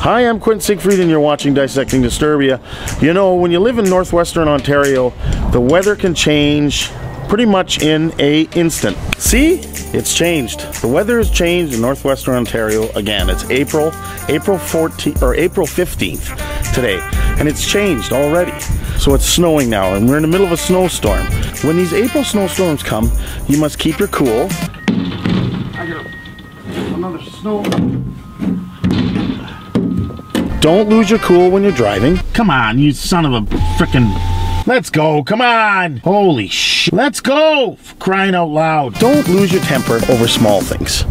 Hi, I'm Quint Siegfried and you're watching Dissecting Disturbia. You know, when you live in northwestern Ontario, the weather can change pretty much in an instant. See? It's changed. The weather has changed in northwestern Ontario again. It's April 14th or April 15th today, and it's changed already. So it's snowing now, and we're in the middle of a snowstorm. When these April snowstorms come, you must keep your cool. I got another snow. Don't lose your cool when you're driving. Come on, you son of a frickin'... Let's go, come on! Holy sh... Let's go! For crying out loud. Don't lose your temper over small things.